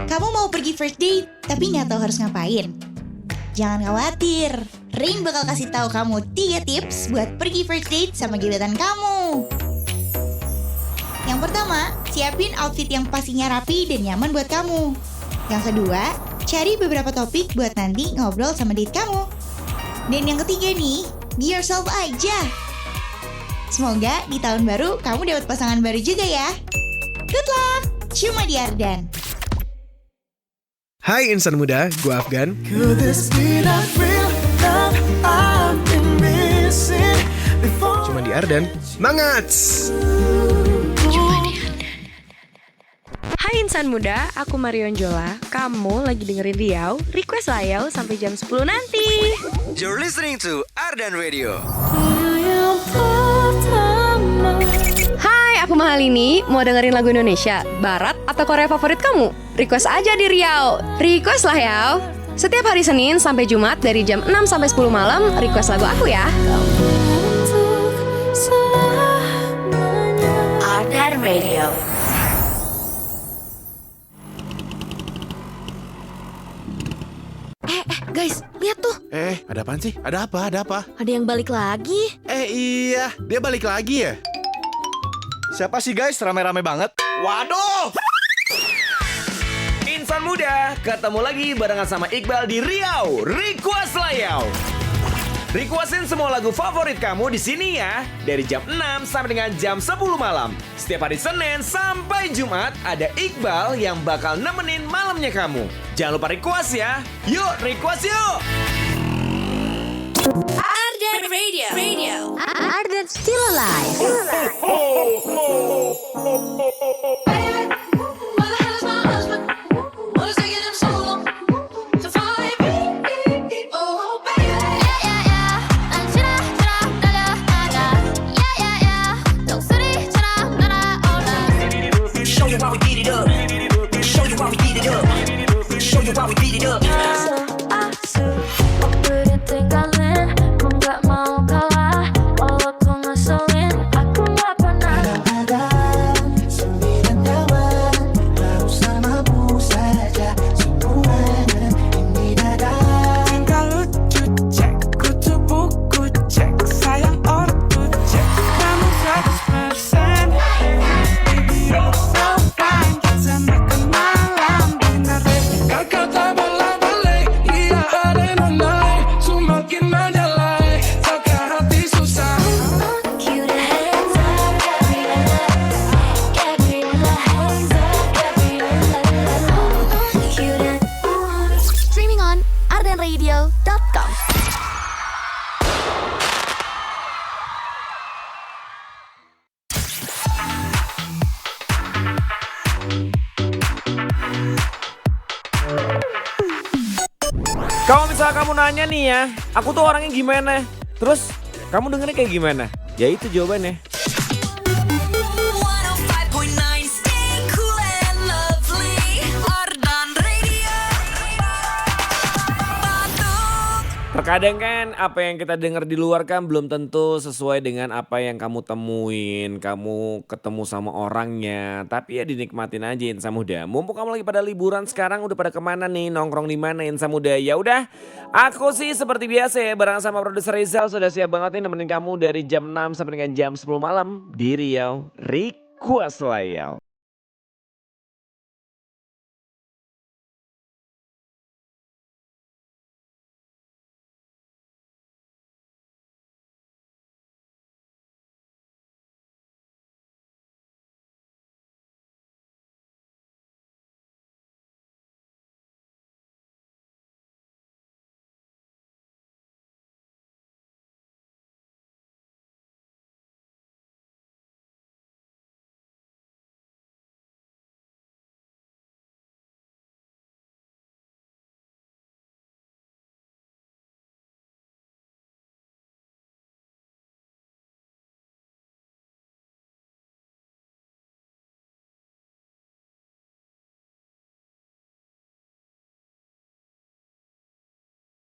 Kamu mau pergi first date, tapi nggak tahu harus ngapain? Jangan khawatir, Rain bakal kasih tahu kamu 3 tips buat pergi first date sama gebetan kamu. Yang pertama, siapin outfit yang pastinya rapi dan nyaman buat kamu. Yang kedua, cari beberapa topik buat nanti ngobrol sama date kamu. Dan yang ketiga nih, be yourself aja. Semoga di tahun baru kamu dapat pasangan baru juga ya. Good luck, cuma di Ardan. Hai insan muda, gue Afgan. Cuma di Ardan, semangat! Hai insan muda, aku Marion Jola. Kamu lagi dengerin Riau, request Layau sampai jam 10 nanti. You're listening to Ardan Radio. Hai, aku Mahalini. Mau dengerin lagu Indonesia, Barat atau Korea favorit kamu? Request aja di Riau. Request lah ya. Setiap hari Senin sampai Jumat dari jam 6 sampai 10 malam, request lagu aku ya. Ardan Radio. Guys, lihat tuh. Ada apaan sih? Ada apa? Ada yang balik lagi. Iya, dia balik lagi ya? Siapa sih guys? Rame-rame banget. Waduh! Insan muda, ketemu lagi barengan sama Iqbal di Riau, Request Layau. Requestin semua lagu favorit kamu di sini ya. Dari jam 6 sampai dengan jam 10 malam. Setiap hari Senin sampai Jumat ada Iqbal yang bakal nemenin malamnya kamu. Jangan lupa request ya. Yuk, request yuk! Ardan Radio. Ardan still alive. Streaming on ardanradio.com. Kalau misalnya kamu nanya nih ya, aku tuh orangnya gimana? Terus kamu dengernya kayak gimana? Ya itu jawabannya. 105.9 Stay cool and lovely. Ardan Radio. Batuk. Terkadang kan apa yang kita dengar di luar kan belum tentu sesuai dengan apa yang kamu temuin. Kamu ketemu sama orangnya. Tapi ya dinikmatin aja insan muda. Mumpung kamu lagi pada liburan sekarang, udah pada kemana nih? Nongkrong di mana insan muda? Ya udah, aku sih seperti biasa ya bareng sama produser Rizal sudah siap banget nih nemenin kamu dari jam 6 sampai dengan jam 10 malam di Riau Request Layau.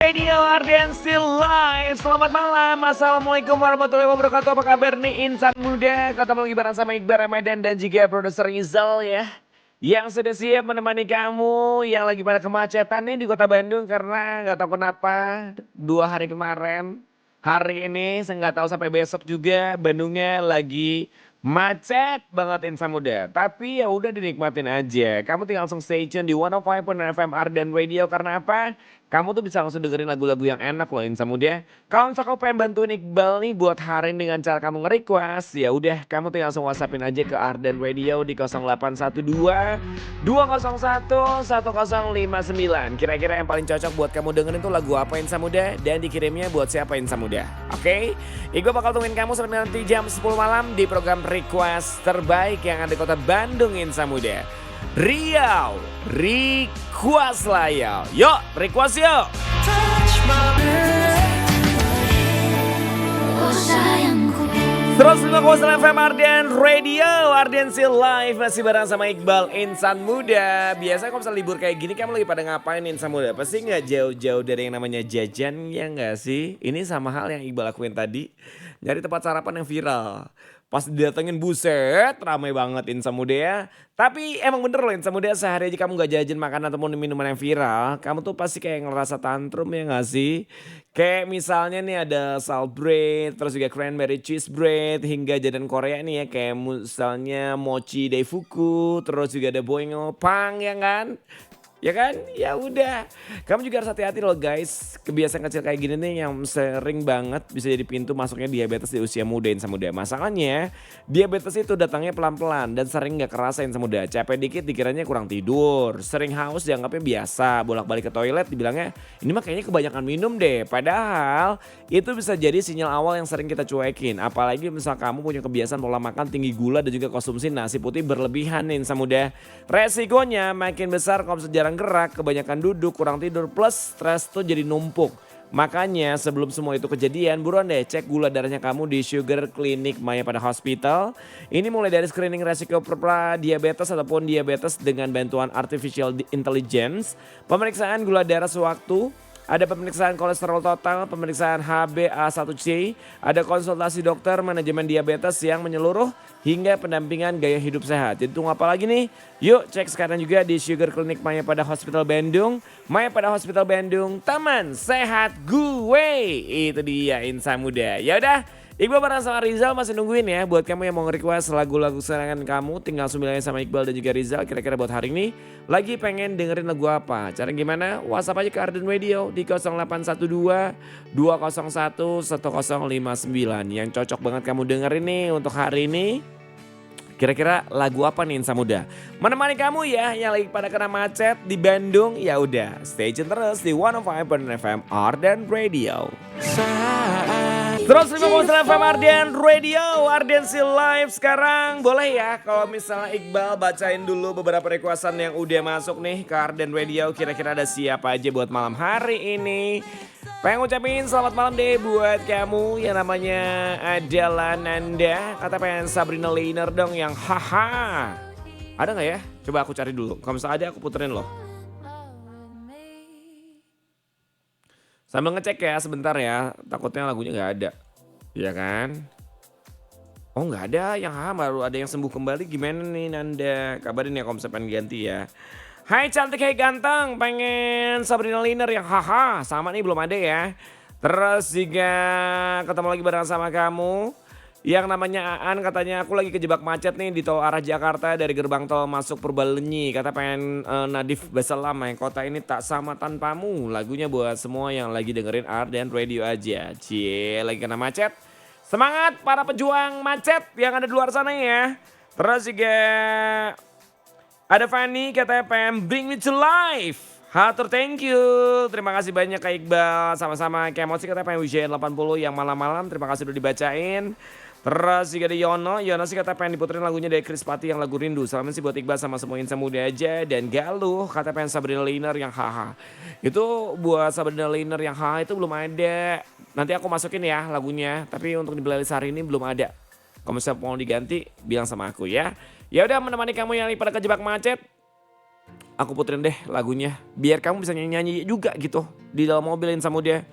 Radio Ardan still live. Selamat malam, assalamualaikum warahmatullahi wabarakatuh. Apa kabar nih insan muda? Ketemu lagi bareng sama Iqbal Ramadan dan juga produser Rizal ya. yang sudah siap menemani kamu yang lagi pada kemacetan nih di kota Bandung karena nggak tahu kenapa 2 hari kemarin, hari ini saya nggak tahu sampai besok juga Bandungnya lagi macet banget insan muda. Tapi ya udah dinikmatin aja. Kamu tinggal langsung stay tune di 105.9 FM Ardan Radio karena apa? Kamu tuh bisa langsung dengerin lagu-lagu yang enak loh insan muda. Kalau misalnya kamu pengen bantuin Iqbal nih buat hari ini dengan cara kamu nge-request, ya udah kamu tinggal langsung WhatsAppin aja ke Ardan Radio di 0812 201 1059. Kira-kira yang paling cocok buat kamu dengerin tuh lagu apa insan muda dan dikirimnya buat siapa insan muda. Oke? Iqbal bakal tungguin kamu sampai nanti jam 10 malam di program request terbaik yang ada di kota Bandung insan muda. Riau, request layau. Yuk, request yuk. Terus 5,9 FM Arden Radio, Ardensi Live masih bareng sama Iqbal Insan Muda. Biasa kalau misalnya libur kayak gini kamu lagi pada ngapain Insan Muda? Pasti nggak jauh-jauh dari yang namanya jajan ya nggak sih? Ini sama hal yang Iqbal lakuin tadi, nyari tempat sarapan yang viral. Pas didatengin buset, ramai banget Insan Muda ya. Tapi emang bener loh Insan Muda, sehari aja kamu gak jajan makanan ataupun minuman yang viral, kamu tuh pasti kayak ngerasa tantrum ya gak sih? Kayak misalnya nih ada salt bread, terus juga cranberry cheese bread, hingga jajanan Korea nih ya kayak misalnya mochi daifuku, terus juga ada boingopang ya kan? Ya kan? Ya udah. Kamu juga harus hati-hati loh guys. Kebiasaan kecil kayak gini nih yang sering banget bisa jadi pintu masuknya diabetes di usia muda Insan Muda. Masalahnya diabetes itu datangnya pelan-pelan dan sering gak kerasa Insan Muda. Capek dikit dikiranya kurang tidur. Sering haus dianggapnya biasa. Bolak-balik ke toilet dibilangnya ini mah kayaknya kebanyakan minum deh. Padahal itu bisa jadi sinyal awal yang sering kita cuekin. Apalagi misal kamu punya kebiasaan pola makan tinggi gula dan juga konsumsi nasi putih berlebihan nih Insan Muda. Resikonya makin besar kalau jarang gerak, kebanyakan duduk, kurang tidur, plus stres tuh jadi numpuk. Makanya sebelum semua itu kejadian, buruan deh cek gula darahnya kamu di Sugar Clinic Maya pada Hospital. Ini mulai dari screening resiko diabetes ataupun diabetes dengan bantuan artificial intelligence, pemeriksaan gula darah sewaktu, ada pemeriksaan kolesterol total, pemeriksaan HbA1c, ada konsultasi dokter manajemen diabetes yang menyeluruh, hingga pendampingan gaya hidup sehat. Jadi tunggu apa lagi nih? Yuk cek sekarang juga di Sugar Clinic Maya pada Hospital Bandung. Maya pada Hospital Bandung, teman sehat gue. Itu dia Insan Muda. Ya udah, Iqbal bareng sama Rizal masih nungguin ya. Buat kamu yang mau nge-request lagu-lagu kesenangan kamu, tinggal bilangin sama Iqbal dan juga Rizal. Kira-kira buat hari ini lagi pengen dengerin lagu apa? Cara gimana? WhatsApp aja ke Arden Radio di 0812 201 1059. Yang cocok banget kamu dengerin nih untuk hari ini. Kira-kira lagu apa nih Insan Muda? Menemani kamu ya yang lagi pada kena macet di Bandung. Ya udah, stay tune terus di 105.9 FM Arden Radio. Terus 5,9 FM Arden Radio, Ardensi Live sekarang. Boleh ya kalau misalnya Iqbal bacain dulu beberapa requestan yang udah masuk nih ke Arden Radio. Kira-kira ada siapa aja buat malam hari ini. Pengen ngucapin selamat malam deh buat kamu yang namanya Adela Nanda. Kata pengen Sabrina Liner dong yang haha. Ada gak ya? Coba aku cari dulu. Kalau misalnya ada aku puterin loh. Sambil ngecek ya sebentar ya. Takutnya lagunya gak ada. Iya kan? Oh gak ada yang haha, baru ada yang sembuh kembali. Gimana nih Nanda? Kabarin ya kalau misalnya pengen ganti ya. Hai cantik, hai ganteng, pengen Sabrina Liner yang haha, sama nih belum ada ya. Terus juga ketemu lagi bareng sama kamu. Yang namanya Aan katanya aku lagi kejebak macet nih di tol arah Jakarta dari gerbang tol masuk Purbalenyi. Kata pengen Nadif Basalam yang kota ini tak sama tanpamu. Lagunya buat semua yang lagi dengerin Arden Radio aja. Cie lagi kena macet. Semangat para pejuang macet yang ada di luar sana ya. Terus juga ada Fanny katanya pengen Bring Me To Life. Hatur thank you. Terima kasih banyak Kak Iqbal. Sama-sama Kemosi katanya pengen Wijayan 80 yang malam-malam. Terima kasih udah dibacain. Terus juga ada Yono sih kata pengen diputerin lagunya dari Chris Patti yang lagu Rindu. Salamin sih buat Iqbal sama semua Insan Muda aja. Dan Galuh kata pengen Sabrina Liner yang haha. Itu buat Sabrina Liner yang haha itu belum ada. Nanti aku masukin ya lagunya. Tapi untuk di playlist hari ini belum ada. Kalau misalnya mau diganti bilang sama aku ya. Ya udah menemani kamu yang pada kejebak macet. Aku puterin deh lagunya. Biar kamu bisa nyanyi-nyanyi juga gitu. Di dalam mobil Insan Muda.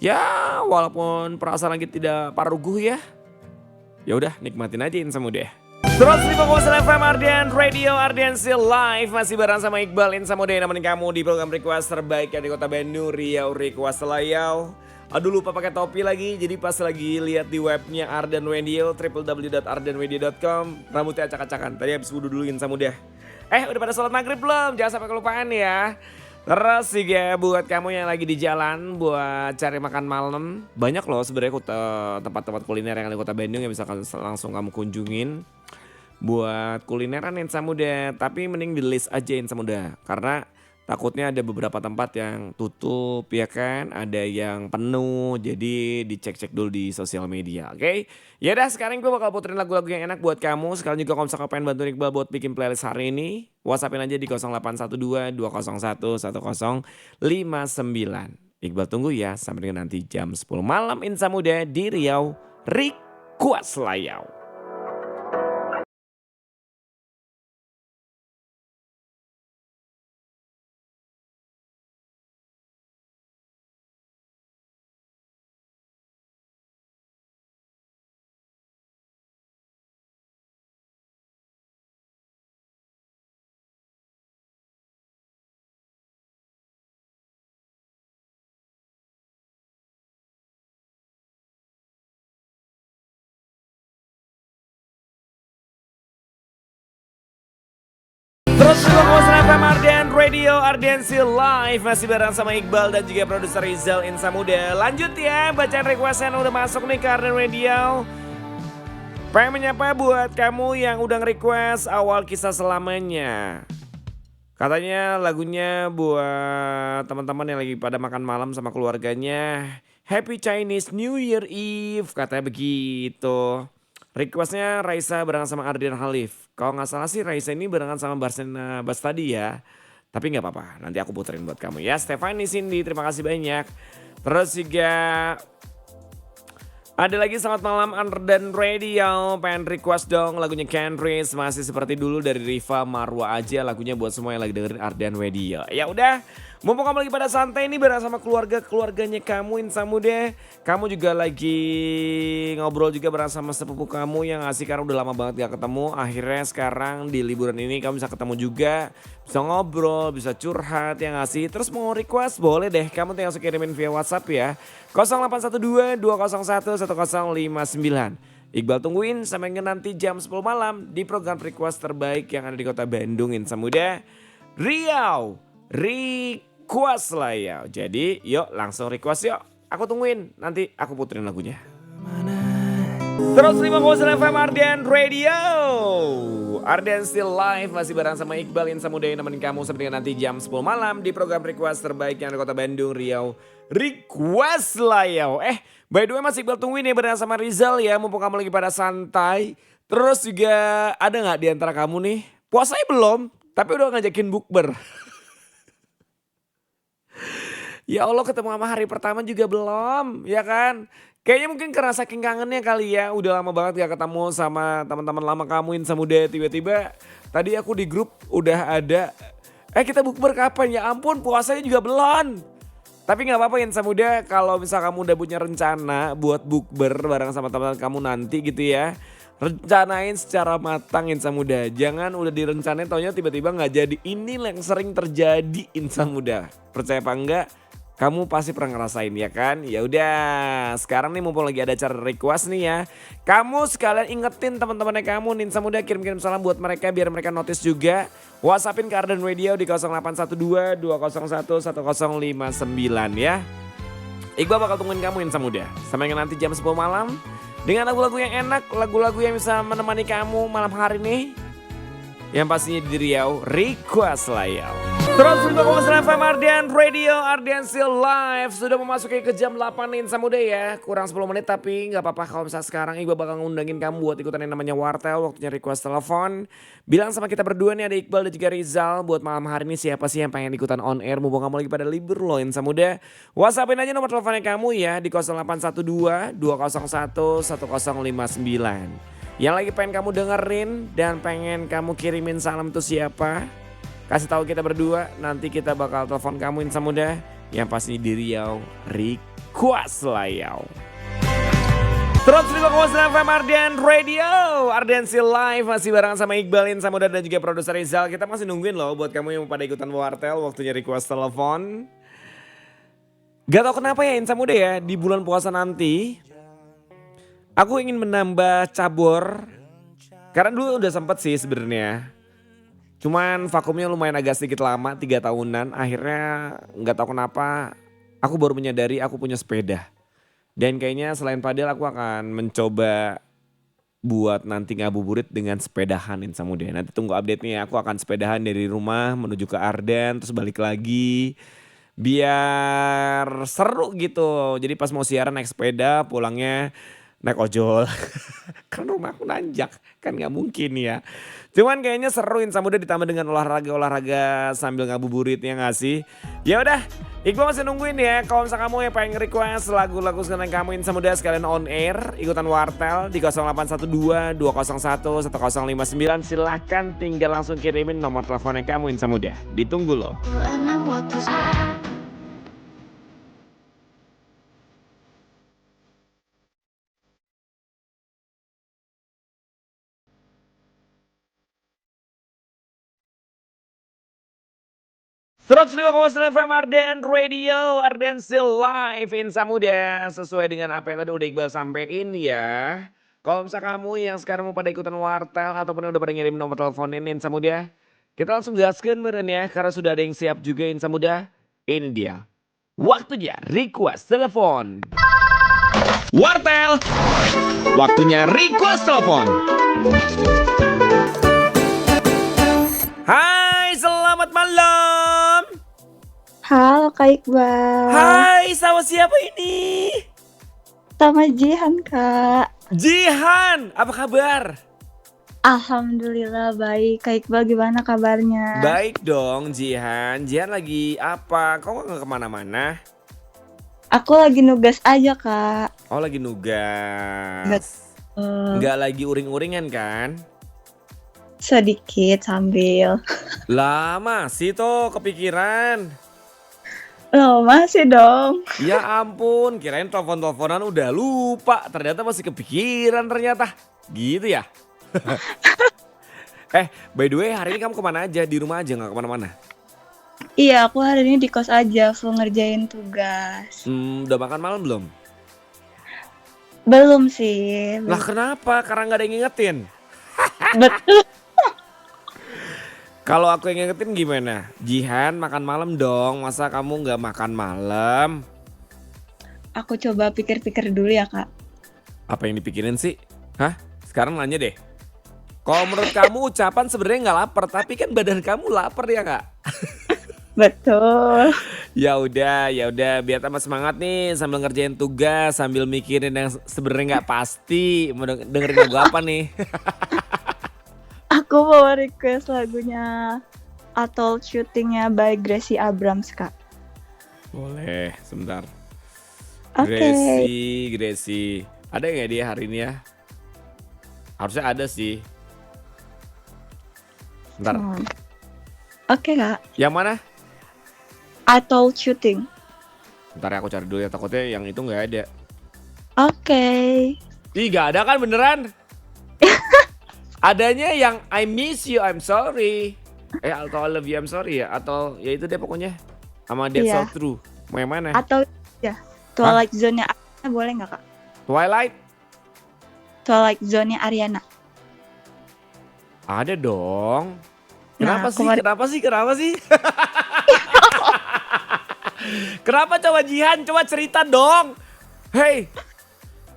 Ya walaupun perasaan lagi tidak paruguh ya. Ya udah nikmatin aja Insan Muda. Terus 5,9 FM Ardian Radio, Ardian still live. Masih bareng sama Iqbal Insamuda yang nemenin kamu di program request terbaik yang di kota Bandung, Riau Request Layau. Aduh lupa pakai topi lagi, jadi pas lagi lihat di webnya Ardian Radio, www.ardianradio.com, rambutnya acak-acakan. Tadi habis wudhu dulu Insamuda. Udah pada sholat maghrib belum? Jangan sampai kelupaan ya. Terus juga buat kamu yang lagi di jalan buat cari makan malam, banyak loh sebenarnya tempat-tempat kuliner yang ada di kota Bandung yang bisa langsung kamu kunjungin. Buat kulineran Insamuda, tapi mending di list aja Insamuda, karena takutnya ada beberapa tempat yang tutup ya kan, ada yang penuh, jadi dicek-cek dulu di sosial media, oke? Ya udah sekarang gue bakal puterin lagu-lagu yang enak buat kamu. Sekarang juga kalau misalkan pengen bantu Iqbal buat bikin playlist hari ini, WhatsAppin aja di 0812-201-1059. Iqbal tunggu ya sampai dengan nanti jam 10 malam Insamuda di Riau Request Layau. Terus juga FM Ardian Radio, Ardian still live. Masih bareng sama Iqbal dan juga produser Rizal Insamuda. Lanjut ya, bacaan request yang udah masuk nih ke Ardian Radio. Pengen menyapa buat kamu yang udah nge-request awal kisah selamanya. Katanya lagunya buat teman-teman yang lagi pada makan malam sama keluarganya. Happy Chinese New Year Eve, katanya begitu. Requestnya Raisa barengan sama Ardian Halif. Kalau nggak salah sih Raisa ini barengan sama Barsena Bas tadi ya. Tapi nggak apa-apa, nanti aku puterin buat kamu ya. Stefani Cindy, terima kasih banyak. Terus juga ada lagi selamat malam Ardian Radio. Pengen request dong lagunya Kendrick. Masih seperti dulu dari Riva Marwa aja lagunya buat semua yang lagi dengerin Ardian Radio. Ya udah. Mumpung kamu lagi pada santai nih bareng sama keluarganya kamu Insamuda. Kamu juga lagi ngobrol juga bareng sama sepupu kamu yang asik karena udah lama banget gak ketemu. Akhirnya sekarang di liburan ini kamu bisa ketemu juga. Bisa ngobrol, bisa curhat yang ngasih. Terus mau request boleh deh. Kamu tinggal kirimin via WhatsApp ya. 0812-201-1059. Iqbal tungguin sampai nanti jam 10 malam di program request terbaik yang ada di kota Bandung Insamuda. Riau Request Layau. Jadi yuk langsung request yuk. Aku tungguin, nanti aku puterin lagunya. Terus 5,9 FM Ardian Radio. Ardian still live, masih bareng sama Iqbal Insamuda yang nemenin kamu sampai dengan nanti jam 10 malam di program request terbaik yang ada di kota Bandung, Riau Request Layau. By the way masih Iqbal tungguin ya bareng sama Rizal ya, mumpung kamu lagi pada santai. Terus juga ada gak di antara kamu nih, puasanya belum tapi udah ngajakin bukber. Ya Allah ketemu sama hari pertama juga belum, ya kan? Kayaknya mungkin karena saking kangennya kali ya, udah lama banget gak ketemu sama teman-teman lama kamu Insamuda. Tiba-tiba tadi aku di grup udah ada, kita bukber kapan? Ya ampun puasanya juga belum. Tapi gak apa-apa Insamuda, kalau misal kamu udah punya rencana buat bukber bareng sama teman-teman kamu nanti gitu ya. Rencanain secara matang Insamuda. Jangan udah direncanain taunya tiba-tiba gak jadi. Ini yang sering terjadi Insamuda. Percaya apa enggak? Kamu pasti pernah ngerasain ya kan? Ya udah, sekarang nih mumpung lagi ada acara request nih ya. Kamu sekalian ingetin teman-temannya kamu Insamuda, kirim-kirim salam buat mereka biar mereka notice juga. WhatsAppin ke Ardian Radio di 0812-201-1059 ya. Iqbal bakal tungguin kamu Insamuda. Sampai nanti jam 10 malam. Dengan lagu-lagu yang enak, lagu-lagu yang bisa menemani kamu malam hari nih. Yang pastinya di Riau Request Layau. Terus 5,9 FM Ardian Radio, Ardian still live. Sudah memasuki ke jam 8 nih Insamuda ya. Kurang 10 menit tapi gak apa-apa kalau misalnya sekarang Iqbal bakal ngundangin kamu buat ikutan yang namanya Wartel. Waktunya request telepon. Bilang sama kita berdua nih, ada Iqbal dan juga Rizal. Buat malam hari ini siapa sih yang pengen ikutan on air. Mumpung kamu lagi pada libur loh Insamuda. WhatsAppin aja nomor teleponnya kamu ya di 0812-201-1059. Yang lagi pengen kamu dengerin dan pengen kamu kirimin salam tuh siapa? Kasih tahu kita berdua, nanti kita bakal telepon kamu Insamuda yang pasti di Riau Request Layau. 105,9 FM Ardan Radio. Ardan still live, masih barengan sama Iqbalin, Samuda dan juga produser Rizal. Kita masih nungguin loh buat kamu yang mau pada ikutan wartel, waktunya request telepon. Gak tau kenapa ya Insa Muda ya, di bulan puasa nanti aku ingin menambah cabur. Karena dulu udah sempet sih sebenarnya. Cuman vakumnya lumayan agak sedikit lama, 3 tahunan. Akhirnya gak tahu kenapa aku baru menyadari aku punya sepeda. Dan kayaknya selain padel aku akan mencoba buat nanti ngabuburit dengan sepedahan Insa Muda. Nanti tunggu update-nya, aku akan sepedahan dari rumah menuju ke Ardan terus balik lagi. Biar seru gitu. Jadi pas mau siaran naik sepeda, pulangnya naik ojol. Kan rumah aku nanjak, kan gak mungkin ya. Cuman kayaknya seru Insa Muda ditambah dengan olahraga sambil ngabuburit ya gak sih? Ya udah, Iqbal masih nungguin ya. Kalau misalnya kamu yang pengen request lagu-lagu sekarang kamu Insa Muda sekalian on air, ikutan wartel di 0812 201 1059. Silahkan tinggal langsung kirimin nomor teleponnya kamu Insa Muda. Ditunggu loh. Terus 105,9 FM Ardan Radio, Ardan still live Insa Muda. Sesuai dengan apa yang tadi udah Iqbal sampein ya. Kalau misalnya kamu yang sekarang mau pada ikutan wartel ataupun udah pada ngirim nomor teleponin Insa Muda, kita langsung gaskan meren ya, karena sudah ada yang siap juga Insa Muda. Ini dia, waktunya request telepon. Wartel, waktunya request telepon. Hai, selamat malam. Halo Kak Iqbal. Hai, sama siapa ini? Sama Jihan Kak. Jihan, apa kabar? Alhamdulillah baik. Kak Iqbal gimana kabarnya? Baik dong Jihan. Jihan lagi apa? Kok gak kemana-mana? Aku lagi nugas aja Kak. Oh lagi nugas. Nggak lagi uring-uringan kan? Sedikit sambil. Lah masih tuh kepikiran. Loh masih dong. Ya ampun, kirain telepon-teleponan udah lupa. Ternyata masih kepikiran ternyata. Gitu ya? By the way hari ini kamu kemana aja? Di rumah aja gak kemana-mana? Iya aku hari ini di kos aja full ngerjain tugas. Udah makan malam belum? Belum sih. Lah kenapa? Karena gak ada yang ngingetin. Betul. Kalau aku yang ngingetin gimana? Jihan makan malam dong, masa kamu gak makan malam? Aku coba pikir-pikir dulu ya Kak. Apa yang dipikirin sih? Hah? Sekarang nanya deh. Kalau menurut kamu ucapan sebenarnya gak lapar, tapi kan badan kamu lapar ya Kak? Betul. Ya udah, biar tambah semangat nih sambil ngerjain tugas, sambil mikirin yang sebenarnya gak pasti. Mau dengerin lagu apa nih? Aku mau request lagunya Atoll Shooting-nya by Gracie Abrams Kak. Boleh, sebentar. Oke. Gracie. Ada nggak dia hari ini ya? Harusnya ada sih. Bentar. Oke Kak. Yang mana? Atoll Shooting. Bentar ya aku cari dulu ya, takutnya yang itu nggak ada. Oke. Ih nggak ada kan beneran? Adanya yang I miss you, I'm sorry. Atau I love you, I'm sorry ya. Atau ya itu deh pokoknya. Sama That's So True. Mau yang mana? Atau ya Twilight Zone-nya Ariana boleh nggak Kak? Twilight Zone-nya Ariana. Ada dong. Nah, Kenapa sih? Kenapa coba Jihan? Coba cerita dong. Hey,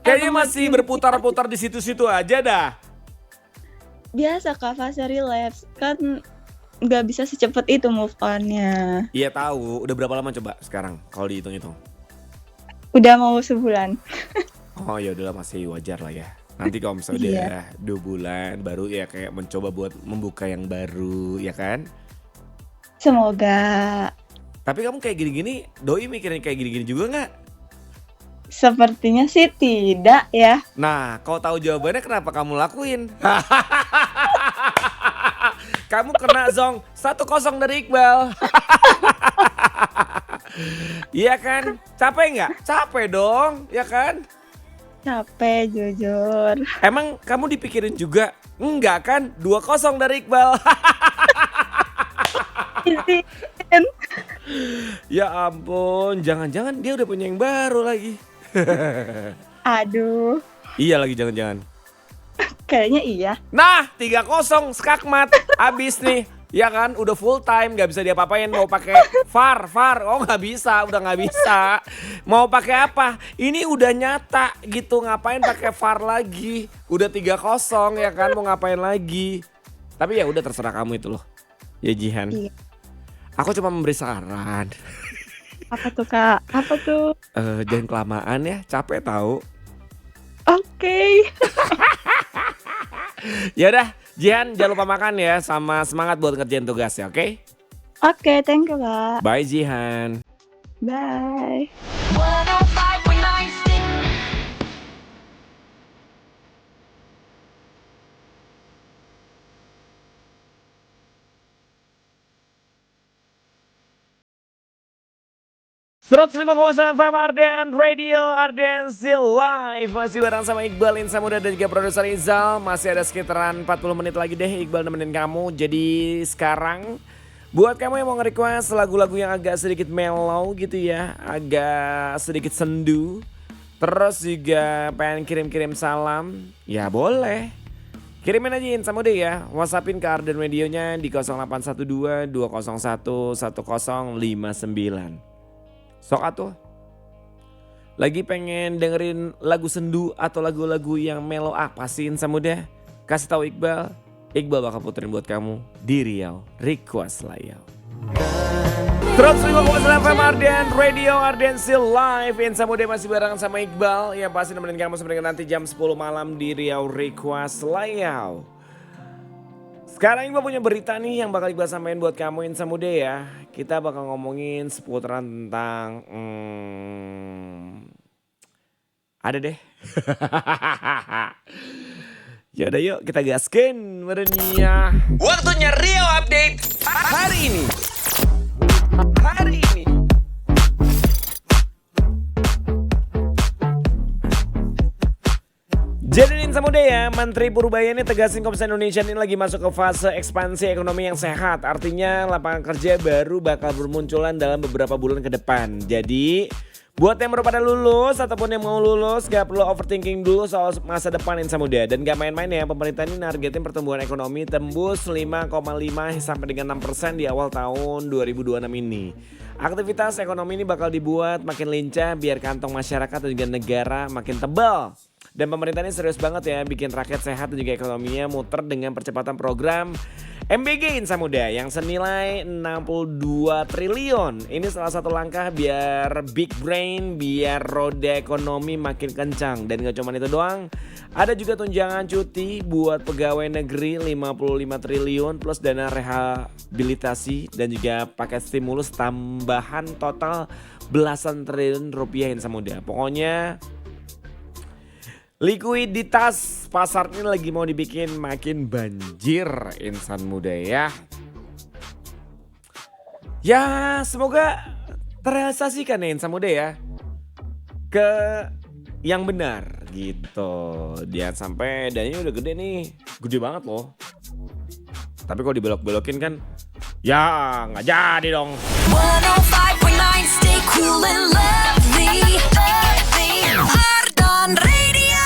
kayaknya masih berputar-putar di situ-situ aja dah. Biasa Kak, fase relapse. Kan nggak bisa secepat itu move on-nya. Iya tahu. Udah berapa lama coba sekarang kalau dihitung-hitung? Udah mau sebulan. Oh ya udahlah masih wajar lah ya. Nanti kalau misalnya udah 2 bulan baru ya kayak mencoba buat membuka yang baru ya kan? Semoga. Tapi kamu kayak gini-gini, doi mikirin kayak gini-gini juga nggak? Sepertinya sih tidak ya. Nah, kau tahu jawabannya kenapa kamu lakuin? Kamu kena zong 1-0 dari Iqbal. Iya kan? Capek nggak? Capek dong, ya kan? Capek jujur. Emang kamu dipikirin juga? Enggak kan? 2-0 dari Iqbal. Izin. Ya ampun, jangan-jangan dia udah punya yang baru lagi. Aduh, Iya lagi jangan-jangan. kayaknya iya. Nah, 3-0 skakmat. Abis nih. Ya kan, udah full time, gak bisa diapa-apain. Mau pakai VAR. Oh gak bisa, udah gak bisa. Mau pakai apa? Ini udah nyata gitu, ngapain pakai VAR lagi? Udah 3-0 ya kan, mau ngapain lagi? Tapi ya udah terserah kamu itu loh. Ya Jihan. Iya. Aku cuma memberi saran. Apa tuh Kak? Apa tuh? Jangan kelamaan ya, capek tahu. Oke. Ya udah, Jihan jangan lupa makan ya, sama semangat buat ngerjain tugasnya, oke? Oke, thank you Kak. Bye Jihan. Bye. 105.9 105,9 FM Arden Radio, Arden still live. Masih bareng sama Iqbal, Insa Muda dan juga produser Izal. Masih ada sekitaran 40 menit lagi deh Iqbal nemenin kamu. Jadi sekarang buat kamu yang mau nge-request lagu-lagu yang agak sedikit mellow gitu ya, agak sedikit sendu, terus juga pengen kirim-kirim salam, ya boleh. Kirimin aja Insa Muda ya, WhatsAppin ke Arden Radionya di 0812 201 1059. Sok atuh. Lagi pengen dengerin lagu sendu atau lagu-lagu yang mellow apa sih Insa Muda? Kasih tahu Iqbal. Iqbal bakal puterin buat kamu di Riau Request Layau. 105,9 FM Arden Radio, Arden still live. Insa Muda masih barengan sama Iqbal yang pasti nemenin kamu sampai dengan nanti jam 10 malam di Riau Request Layau. Sekarang Iqbal punya berita nih yang bakal Iqbal sampaikan buat kamu Insa Muda ya. Kita bakal ngomongin seputaran tentang ada deh. Yaudah yuk kita gaskin merenya. Waktunya Rio Update hari ini. Jadi Insa Muda ya, Menteri Purubaya ini tegasin kalau Indonesia ini lagi masuk ke fase ekspansi ekonomi yang sehat. Artinya lapangan kerja baru bakal bermunculan dalam beberapa bulan ke depan. Jadi buat yang baru pada lulus ataupun yang mau lulus gak perlu overthinking dulu soal masa depan Insa Muda. Dan gak main-main ya, pemerintah ini nargetin pertumbuhan ekonomi tembus 5,5 sampai dengan 6% di awal tahun 2026 ini. Aktivitas ekonomi ini bakal dibuat makin lincah biar kantong masyarakat dan juga negara makin tebal. Dan pemerintah ini serius banget ya bikin rakyat sehat dan juga ekonominya muter dengan percepatan program MBG Insa Muda yang senilai 62 triliun. Ini salah satu langkah biar big brain, biar roda ekonomi makin kencang. Dan gak cuma itu doang, ada juga tunjangan cuti buat pegawai negeri 55 triliun plus dana rehabilitasi dan juga paket stimulus tambahan total belasan triliun rupiah Insa Muda. Pokoknya likuiditas pasar ini lagi mau dibikin makin banjir Insan Muda ya. Ya semoga terrealisasikan ya Insan Muda ya. Ke yang benar gitu. Jangan sampai dananya udah gede nih. Gede banget loh. Tapi kalau dibelok-belokin kan ya nggak jadi dong. 105.9 stay cool and lovely. Ardan Radio.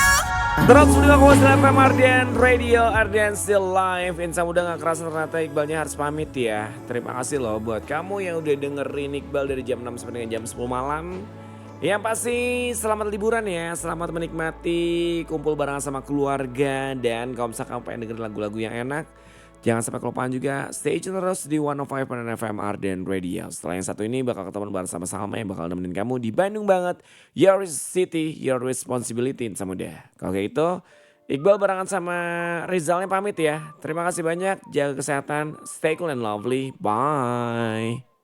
Terus 105,9 FM Arden Radio, Arden still live. Insa Muda gak kerasa ternyata Iqbalnya harus pamit ya. Terima kasih loh buat kamu yang udah dengerin Iqbal dari jam 6 sampai dengan jam 10 malam. Yang pasti selamat liburan ya, selamat menikmati kumpul bareng sama keluarga. Dan kalau misalkan kamu pengen dengerin lagu-lagu yang enak, jangan sampai kelupaan juga stay tune terus di 105.9 FM Arden Radio. Setelah yang satu ini bakal ketemu bareng sama Salma yang bakal nemenin kamu di Bandung banget. Your city, your responsibility Insa Muda. Kalau kayak gitu, Iqbal barengan sama Rizalnya pamit ya. Terima kasih banyak, jaga kesehatan, stay cool and lovely, bye.